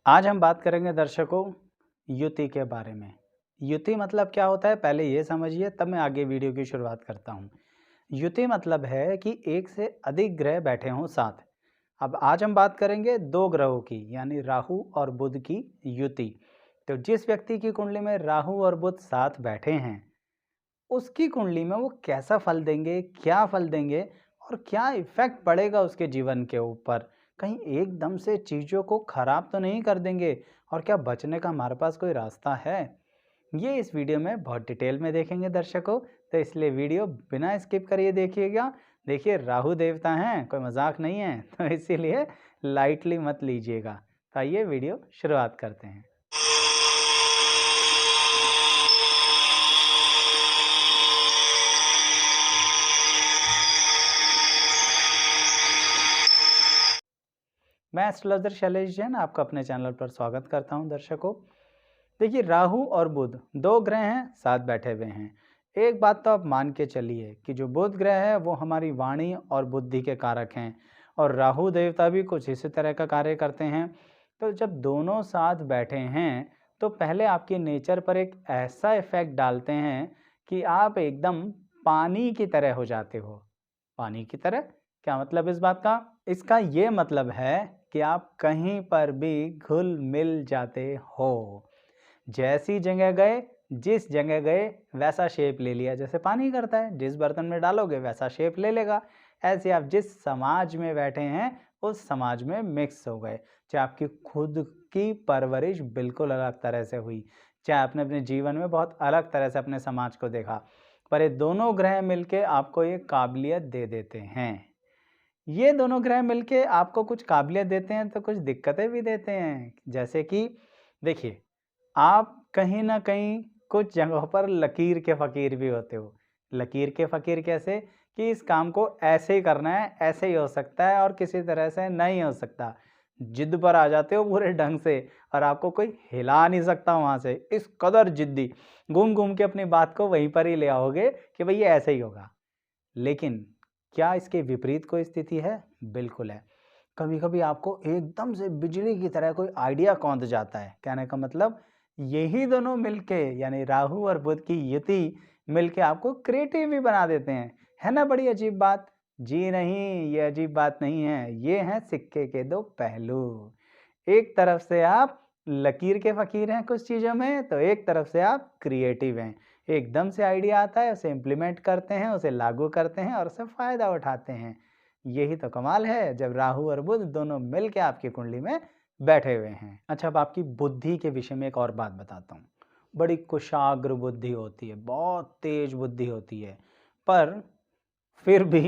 आज हम बात करेंगे दर्शकों युति के बारे में। युति मतलब क्या होता है पहले ये समझिए, तब मैं आगे वीडियो की शुरुआत करता हूँ। युति मतलब है कि एक से अधिक ग्रह बैठे हों साथ। अब आज हम बात करेंगे दो ग्रहों की, यानी राहु और बुध की युति। तो जिस व्यक्ति की कुंडली में राहु और बुध साथ बैठे हैं, उसकी कुंडली में वो कैसा फल देंगे, क्या फल देंगे और क्या इफ़ेक्ट पड़ेगा उसके जीवन के ऊपर। कहीं एकदम से चीज़ों को ख़राब तो नहीं कर देंगे और क्या बचने का हमारे पास कोई रास्ता है? ये इस वीडियो में बहुत डिटेल में देखेंगे दर्शकों, तो इसलिए वीडियो बिना स्किप करिए देखिएगा। देखिए राहु देवता हैं, कोई मज़ाक नहीं है, तो इसीलिए लाइटली मत लीजिएगा। तो आइए वीडियो शुरुआत करते हैं। मैं एस्ट्रोलॉजर शैलेश जैन आपका अपने चैनल पर स्वागत करता हूं दर्शकों। देखिए राहु और बुध दो ग्रह हैं, साथ बैठे हुए हैं। एक बात तो आप मान के चलिए कि जो बुध ग्रह है वो हमारी वाणी और बुद्धि के कारक हैं, और राहु देवता भी कुछ इसी तरह का कार्य करते हैं। तो जब दोनों साथ बैठे हैं तो पहले आपके नेचर पर एक ऐसा इफेक्ट डालते हैं कि आप एकदम पानी की तरह हो जाते हो। पानी की तरह क्या मतलब इस बात का? इसका ये मतलब है कि आप कहीं पर भी घुल मिल जाते हो। जैसी जगह गए, जिस जगह गए वैसा शेप ले लिया, जैसे पानी करता है, जिस बर्तन में डालोगे वैसा शेप ले लेगा। ऐसे आप जिस समाज में बैठे हैं उस समाज में मिक्स हो गए। चाहे आपकी खुद की परवरिश बिल्कुल अलग तरह से हुई, चाहे आपने अपने जीवन में बहुत अलग तरह से अपने समाज को देखा, पर ये दोनों ग्रह मिलके आपको ये काबिलियत दे देते हैं। ये दोनों ग्रह मिलके आपको कुछ काबिलियत देते हैं तो कुछ दिक्कतें भी देते हैं। जैसे कि देखिए, आप कहीं न कहीं कुछ जगहों पर लकीर के फ़कीर भी होते हो। लकीर के फ़कीर कैसे? कि इस काम को ऐसे ही करना है, ऐसे ही हो सकता है और किसी तरह से नहीं हो सकता। ज़िद पर आ जाते हो पूरे ढंग से और आपको कोई हिला नहीं सकता वहाँ से। इस कदर ज़िद्दी, घूम-घूम के अपनी बात को वहीं पर ही ले आओगे कि भई ये ऐसे ही होगा। लेकिन क्या इसके विपरीत कोई स्थिति है? बिल्कुल है। कभी-कभी आपको एकदम से बिजली की तरह कोई आइडिया कौंध जाता है। कहने का मतलब यही दोनों मिलके, यानी राहु और बुध की युति मिलके आपको क्रिएटिव भी बना देते हैं। है ना बड़ी अजीब बात? जी नहीं, ये अजीब बात नहीं है। ये हैं सिक्के के दो पहलू। एक तरफ से आप लकीर के फ़कीर हैं कुछ चीज़ों में, तो एक तरफ से आप क्रिएटिव हैं। एकदम से आइडिया आता है, उसे इम्प्लीमेंट करते हैं, उसे लागू करते हैं और उससे फ़ायदा उठाते हैं। यही तो कमाल है जब राहु और बुध दोनों मिल के आपकी कुंडली में बैठे हुए हैं। अच्छा, अब आपकी बुद्धि के विषय में एक और बात बताता हूँ। बड़ी कुशाग्र बुद्धि होती है, बहुत तेज़ बुद्धि होती है, पर फिर भी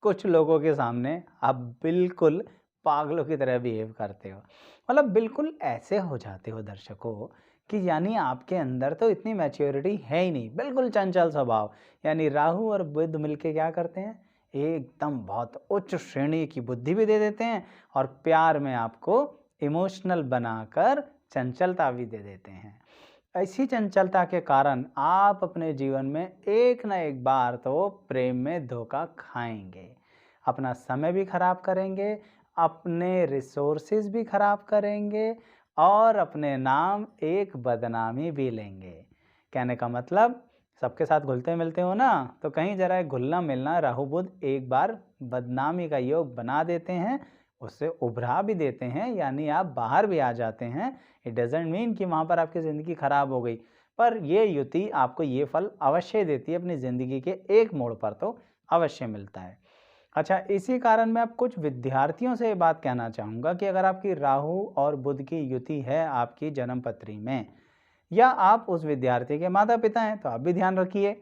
कुछ लोगों के सामने आप बिल्कुल पागलों की तरह बिहेव करते हो। मतलब बिल्कुल ऐसे हो जाते हो दर्शकों कि यानी आपके अंदर तो इतनी मैच्योरिटी है ही नहीं, बिल्कुल चंचल स्वभाव। यानी राहु और बुध मिलके क्या करते हैं? एकदम बहुत उच्च श्रेणी की बुद्धि भी दे देते हैं और प्यार में आपको इमोशनल बनाकर चंचलता भी दे देते हैं। ऐसी चंचलता के कारण आप अपने जीवन में एक ना एक बार तो प्रेम में धोखा खाएंगे, अपना समय भी खराब करेंगे, अपने रिसोर्सेज भी खराब करेंगे और अपने नाम एक बदनामी भी लेंगे। कहने का मतलब सबके साथ घुलते मिलते हो ना, तो कहीं जरा घुलना मिलना राहु बुध एक बार बदनामी का योग बना देते हैं, उससे उभरा भी देते हैं, यानी आप बाहर भी आ जाते हैं। इट डजेंट मीन कि वहाँ पर आपकी ज़िंदगी खराब हो गई, पर ये युति आपको ये फल अवश्य देती है, अपनी ज़िंदगी के एक मोड़ पर तो अवश्य मिलता है। अच्छा, इसी कारण मैं अब कुछ विद्यार्थियों से ये बात कहना चाहूँगा कि अगर आपकी राहु और बुध की युति है आपकी जन्म पत्री में, या आप उस विद्यार्थी के माता पिता हैं, तो आप भी ध्यान रखिए।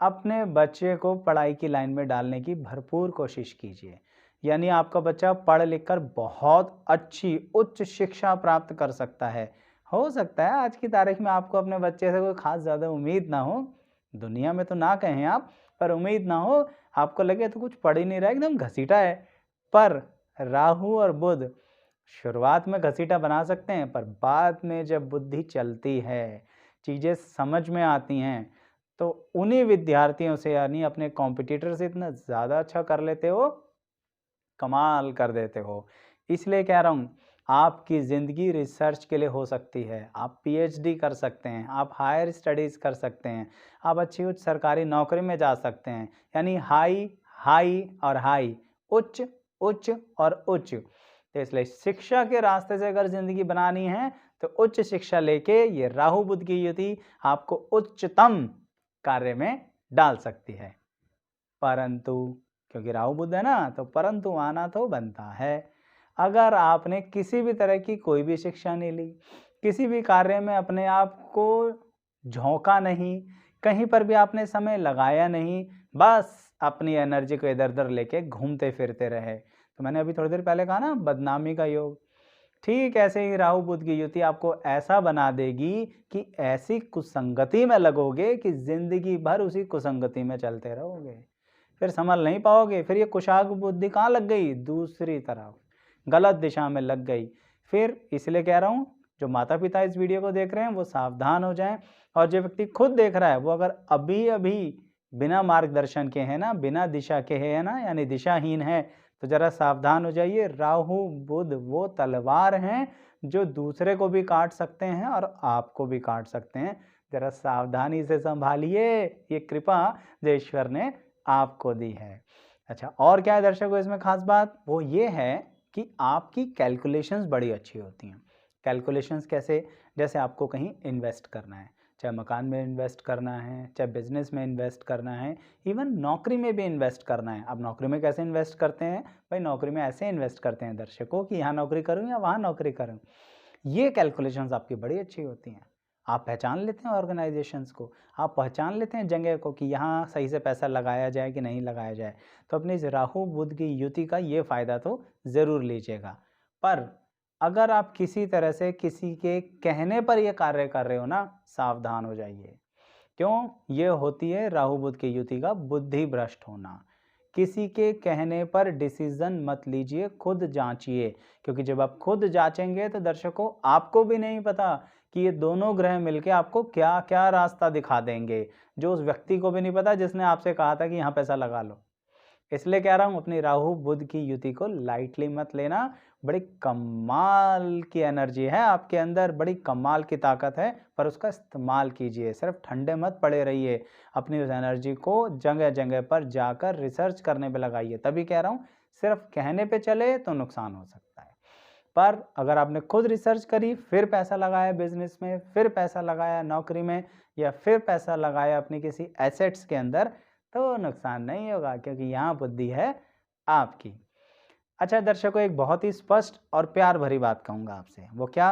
अपने बच्चे को पढ़ाई की लाइन में डालने की भरपूर कोशिश कीजिए। यानी आपका बच्चा पढ़ लिख कर बहुत अच्छी उच्च शिक्षा प्राप्त कर सकता है। हो सकता है आज की तारीख में आपको अपने बच्चे से कोई ख़ास ज़्यादा उम्मीद ना हो, दुनिया में तो ना कहें आप, पर उम्मीद ना हो, आपको लगे तो कुछ पढ़ ही नहीं रहा है, एकदम घसीटा है। पर राहु और बुध शुरुआत में घसीटा बना सकते हैं, पर बाद में जब बुद्धि चलती है, चीज़ें समझ में आती हैं, तो उन्हीं विद्यार्थियों से, यानी अपने कॉम्पिटिटर से इतना ज़्यादा अच्छा कर लेते हो, कमाल कर देते हो। इसलिए कह रहा हूँ आपकी ज़िंदगी रिसर्च के लिए हो सकती है, आप पीएचडी कर सकते हैं, आप हायर स्टडीज़ कर सकते हैं, आप अच्छी उच्च सरकारी नौकरी में जा सकते हैं। यानी हाई, हाई और हाई, उच्च, उच्च और उच्च। तो इसलिए शिक्षा के रास्ते से अगर ज़िंदगी बनानी है तो उच्च शिक्षा लेके ये राहु बुध की युति आपको उच्चतम कार्य में डाल सकती है। परंतु क्योंकि राहु बुध है ना, तो परंतु आना तो बनता है। अगर आपने किसी भी तरह की कोई भी शिक्षा नहीं ली, किसी भी कार्य में अपने आप को झोंका नहीं, कहीं पर भी आपने समय लगाया नहीं, बस अपनी एनर्जी को इधर-उधर लेके घूमते फिरते रहे, तो मैंने अभी थोड़ी देर पहले कहा ना बदनामी का योग, ठीक ऐसे ही राहु बुध की युति आपको ऐसा बना देगी कि ऐसी कुसंगति में लगोगे कि ज़िंदगी भर उसी कुसंगति में चलते रहोगे। फिर संभल नहीं पाओगे, फिर ये कुशाग्र बुद्धि कहाँ लग गई? दूसरी तरफ, गलत दिशा में लग गई। फिर इसलिए कह रहा हूँ, जो माता-पिता इस वीडियो को देख रहे हैं वो सावधान हो जाएँ, और जो व्यक्ति खुद देख रहा है वो अगर अभी-अभी बिना मार्गदर्शन के है ना, बिना दिशा के है ना, यानी दिशाहीन है, तो ज़रा सावधान हो जाइए। राहु बुध वो तलवार हैं जो दूसरे को भी काट सकते हैं और आपको भी काट सकते हैं। ज़रा सावधानी से संभालिए, ये कृपा जो ईश्वर ने आपको दी है। अच्छा, और क्या है दर्शकों इसमें खास बात? वो ये है कि आपकी कैलकुलेशंस बड़ी अच्छी होती हैं। कैलकुलेशंस कैसे? जैसे आपको कहीं इन्वेस्ट करना है, चाहे मकान में इन्वेस्ट करना है, चाहे बिज़नेस में इन्वेस्ट करना है, इवन नौकरी में भी इन्वेस्ट करना है। अब नौकरी में कैसे इन्वेस्ट करते हैं? भाई नौकरी में ऐसे इन्वेस्ट करते हैं दर्शकों कि यहाँ नौकरी करूँ या वहाँ नौकरी करूँ। ये कैलकुलेशंस आपकी बड़ी अच्छी होती हैं। आप पहचान लेते हैं ऑर्गेनाइजेशंस को, आप पहचान लेते हैं जगह को कि यहाँ सही से पैसा लगाया जाए कि नहीं लगाया जाए। तो अपनी इस राहु बुध की युति का ये फ़ायदा तो ज़रूर लीजिएगा। पर अगर आप किसी तरह से किसी के कहने पर ये कार्य कर रहे हो ना, सावधान हो जाइए। क्यों? ये होती है राहु बुध की युति का बुद्धि भ्रष्ट होना। किसी के कहने पर डिसीजन मत लीजिए, खुद जांचिए, क्योंकि जब आप खुद जांचेंगे तो दर्शकों आपको भी नहीं पता कि ये दोनों ग्रह मिलके आपको क्या-क्या रास्ता दिखा देंगे, जो उस व्यक्ति को भी नहीं पता जिसने आपसे कहा था कि यहाँ पैसा लगा लो। इसलिए कह रहा हूँ अपनी राहु बुध की युति को लाइटली मत लेना। बड़ी कमाल की एनर्जी है आपके अंदर, बड़ी कमाल की ताकत है, पर उसका इस्तेमाल कीजिए। सिर्फ ठंडे मत पड़े रहिए, अपनी उस एनर्जी को जगह-जगह पर जाकर रिसर्च करने पे लगाइए। तभी कह रहा हूँ सिर्फ कहने पे चले तो नुकसान हो सकता है। पर अगर आपने खुद रिसर्च करी, फिर पैसा लगाया बिज़नेस में, फिर पैसा लगाया नौकरी में, या फिर पैसा लगाया अपनी किसी एसेट्स के अंदर, तो नुकसान नहीं होगा, क्योंकि यहाँ बुद्धि है आपकी। अच्छा दर्शकों, एक बहुत ही स्पष्ट और प्यार भरी बात कहूँगा आपसे, वो क्या?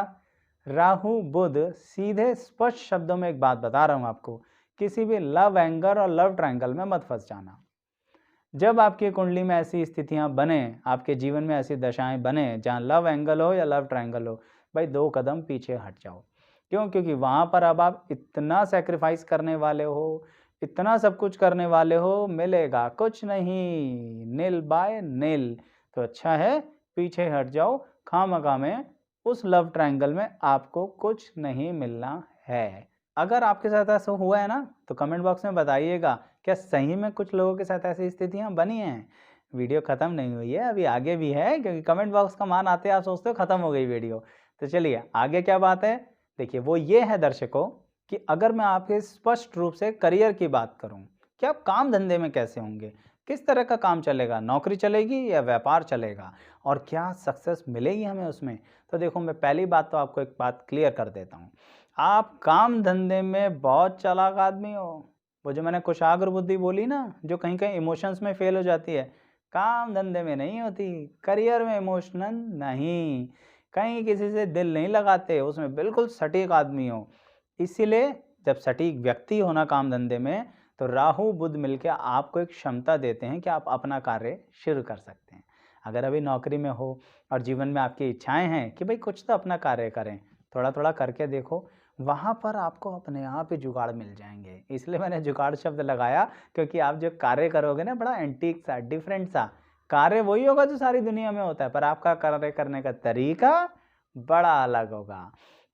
राहु बुध सीधे स्पष्ट शब्दों में एक बात बता रहा हूँ आपको, किसी भी लव एंगर और लव ट्रायंगल में मत फंस जाना। जब आपकी कुंडली में ऐसी स्थितियां बने, आपके जीवन में ऐसी दशाएं बने जहां लव एंगल हो या लव ट्रायंगल हो, भाई 2 कदम पीछे हट जाओ। क्यों? क्योंकि वहां पर अब आप इतना सैक्रिफाइस करने वाले हो, इतना सब कुछ करने वाले हो, मिलेगा कुछ नहीं, नील बाय नील। तो अच्छा है पीछे हट जाओ, खामखा में उस लव ट्रायंगल में आपको कुछ नहीं मिलना है। अगर आपके साथ ऐसा हुआ है ना, तो कमेंट बॉक्स में बताइएगा, क्या सही में कुछ लोगों के साथ ऐसी स्थितियां बनी हैं? वीडियो खत्म नहीं हुई है, अभी आगे भी है, क्योंकि कमेंट बॉक्स का मान आते आप सोचते हो खत्म हो गई वीडियो। तो चलिए आगे क्या बात है, देखिए वो ये है दर्शकों कि अगर मैं आपके स्पष्ट रूप से करियर की बात करूं कि आप काम धंधे में कैसे होंगे, किस तरह का काम चलेगा, नौकरी चलेगी या व्यापार चलेगा, और क्या सक्सेस मिलेगी हमें उसमें। तो देखो, मैं पहली बात तो आपको एक बात क्लियर कर देता हूँ, आप काम धंधे में बहुत चालाक आदमी हो। वो जो मैंने कुशाग्र बुद्धि बोली ना, जो कहीं कहीं इमोशंस में फेल हो जाती है, काम धंधे में नहीं होती, करियर में इमोशनल नहीं, कहीं किसी से दिल नहीं लगाते, उसमें बिल्कुल सटीक आदमी हो। इसीलिए जब सटीक व्यक्ति हो ना काम धंधे में, तो राहु बुध मिलकर आपको एक क्षमता देते हैं कि आप अपना कार्य शुरू कर सकते हैं। अगर अभी नौकरी में हो और जीवन में आपकी इच्छाएं हैं कि भाई कुछ तो अपना कार्य करें, थोड़ा थोड़ा करके देखो, वहाँ पर आपको अपने आप ही जुगाड़ मिल जाएंगे। इसलिए मैंने जुगाड़ शब्द लगाया, क्योंकि आप जो कार्य करोगे ना, बड़ा एंटीक सा, डिफरेंट सा कार्य वही होगा जो सारी दुनिया में होता है, पर आपका कार्य करने का तरीका बड़ा अलग होगा।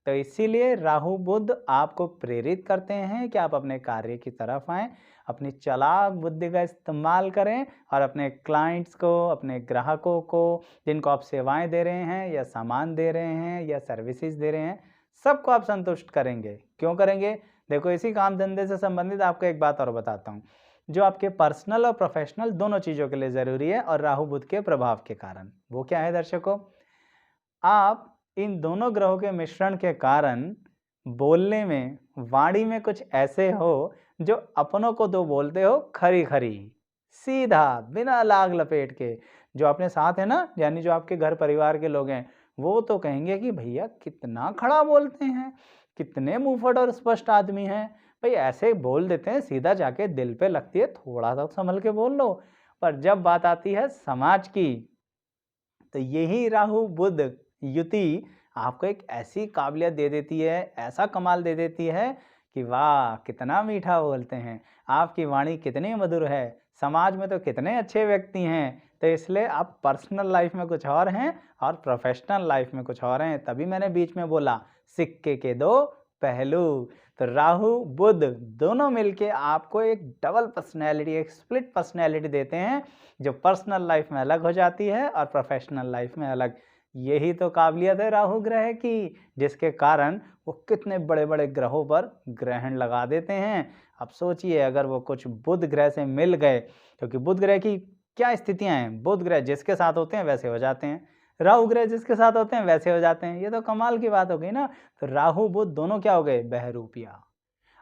तो इसीलिए राहु बुध आपको प्रेरित करते हैं कि आप अपने कार्य की तरफ आएँ, अपनी चालाक बुद्धि का इस्तेमाल करें और अपने क्लाइंट्स को, अपने ग्राहकों को, जिनको आप सेवाएँ दे रहे हैं या सामान दे रहे हैं या सर्विसेज़ दे रहे हैं, सबको आप संतुष्ट करेंगे। क्यों करेंगे? देखो, इसी काम धंधे से संबंधित आपको एक बात और बताता हूँ, जो आपके पर्सनल और प्रोफेशनल दोनों चीज़ों के लिए ज़रूरी है और राहु बुध के प्रभाव के कारण। वो क्या है दर्शकों? आप इन दोनों ग्रहों के मिश्रण के कारण बोलने में, वाणी में कुछ ऐसे हो जो अपनों को तो बोलते हो खरी-खरी, सीधा, बिना लाग लपेट के। जो अपने साथ है ना, यानी जो आपके घर परिवार के लोग हैं, वो तो कहेंगे कि भैया कितना खड़ा बोलते हैं, कितने मुंहफट और स्पष्ट आदमी हैं। भई ऐसे बोल देते हैं, सीधा जाके दिल पे लगती है, थोड़ा-सा संभल के बोल लो। पर जब बात आती है समाज की, तो यही राहु बुध युति आपको एक ऐसी काबिलियत दे देती है, ऐसा कमाल दे देती है कि वाह! कितना मीठा बोलते हैं, आपकी वाणी कितनी मधुर है, समाज में तो कितने अच्छे व्यक्ति हैं। तो इसलिए आप पर्सनल लाइफ़ में कुछ और हैं और प्रोफ़ेशनल लाइफ़ में कुछ और हैं। तभी मैंने बीच में बोला, सिक्के के दो पहलू। तो राहु, बुध दोनों मिलके आपको एक डबल पर्सनैलिटी, एक स्प्लिट पर्सनैलिटी देते हैं, जो पर्सनल लाइफ़ में अलग हो जाती है और प्रोफ़ेशनल लाइफ़ में अलग। यही तो काबिलियत है राहु ग्रह की, जिसके कारण वो कितने बड़े-बड़े ग्रहों पर ग्रहण लगा देते हैं। अब सोचिए, अगर वो कुछ बुध ग्रह से मिल गए, क्योंकि बुध ग्रह की क्या स्थितियाँ हैं, बुध ग्रह जिसके साथ होते हैं वैसे हो जाते हैं, राहु ग्रह जिसके साथ होते हैं वैसे हो जाते हैं। ये तो कमाल की बात हो गई ना। तो राहु बुध दोनों क्या हो गए? बहरूपिया।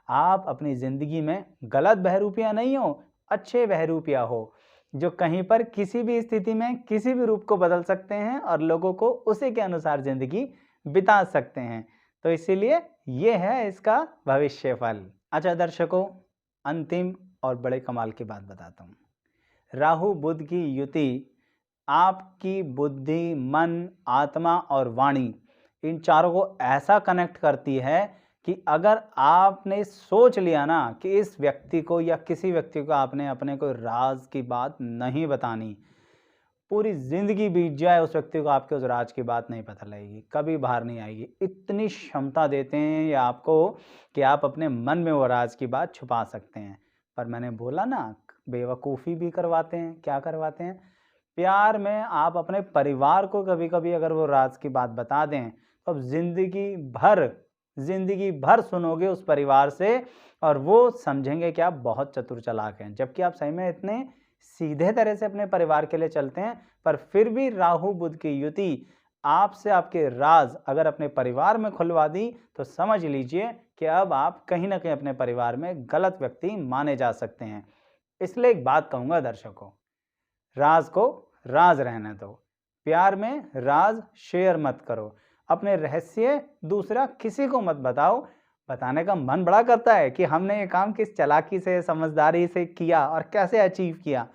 आप अपनी ज़िंदगी में गलत बहरूपिया नहीं हो, अच्छे बहरूपिया हो, जो कहीं पर किसी भी स्थिति में किसी भी रूप को बदल सकते हैं और लोगों को उसी के अनुसार ज़िंदगी बिता सकते हैं। तो इसीलिए ये है इसका भविष्यफल। अच्छा दर्शकों, अंतिम और बड़े कमाल की बात बताता हूँ। राहु बुध की युति आपकी बुद्धि, मन, आत्मा और वाणी, इन चारों को ऐसा कनेक्ट करती है कि अगर आपने सोच लिया ना कि इस व्यक्ति को या किसी व्यक्ति को आपने अपने कोई राज की बात नहीं बतानी, पूरी ज़िंदगी बीत जाए उस व्यक्ति को आपके उस राज की बात नहीं पता लगेगी, कभी बाहर नहीं आएगी। इतनी क्षमता देते हैं ये आपको कि आप अपने मन में वो राज की बात छुपा सकते हैं। पर मैंने बोला ना, बेवकूफ़ी भी करवाते हैं। क्या करवाते हैं? प्यार में आप अपने परिवार को कभी-कभी अगर वो राज की बात बता दें, तो अब ज़िंदगी भर सुनोगे उस परिवार से और वो समझेंगे कि आप बहुत चतुर चालाक हैं। जबकि आप सही में इतने सीधे तरह से अपने परिवार के लिए चलते हैं, पर फिर भी राहु बुध की युति आपसे आपके राज अगर अपने परिवार में खुलवा दी, तो समझ लीजिए कि अब आप कहीं न कहीं अपने परिवार में गलत व्यक्ति माने जा सकते हैं। इसलिए एक बात कहूँगा दर्शकों, राज को राज रहने दो। प्यार में राज शेयर मत करो। अपने रहस्य दूसरा किसी को मत बताओ। बताने का मन बड़ा करता है कि हमने ये काम किस चालाकी से, समझदारी से किया और कैसे अचीव किया।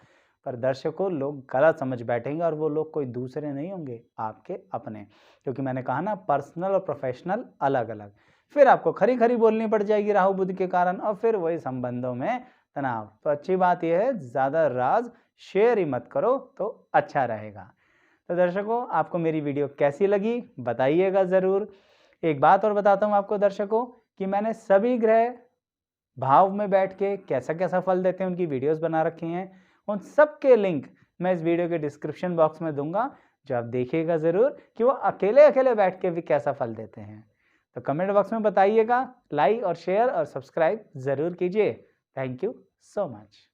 पर दर्शकों, लोग गलत समझ बैठेंगे और वो लोग कोई दूसरे नहीं होंगे, आपके अपने। क्योंकि मैंने कहा ना, पर्सनल और प्रोफेशनल अलग-अलग। फिर आपको खरी-खरी बोलनी पड़ जाएगी राहु बुध के कारण और फिर वही संबंधों में तनाव। तो अच्छी बात यह है, ज़्यादा राज शेयर ही मत करो तो अच्छा रहेगा। तो दर्शकों, आपको मेरी वीडियो कैसी लगी बताइएगा ज़रूर। एक बात और बताता हूँ आपको दर्शकों कि मैंने सभी ग्रह भाव में बैठ के कैसा-कैसा फल देते हैं उनकी वीडियोस बना रखी हैं। उन सब के लिंक मैं इस वीडियो के डिस्क्रिप्शन बॉक्स में दूँगा, जो आप देखिएगा ज़रूर कि वो अकेले-अकेले बैठ के भी कैसा फल देते हैं। तो कमेंट बॉक्स में बताइएगा, लाइक और शेयर और सब्सक्राइब ज़रूर कीजिए। Thank you so much.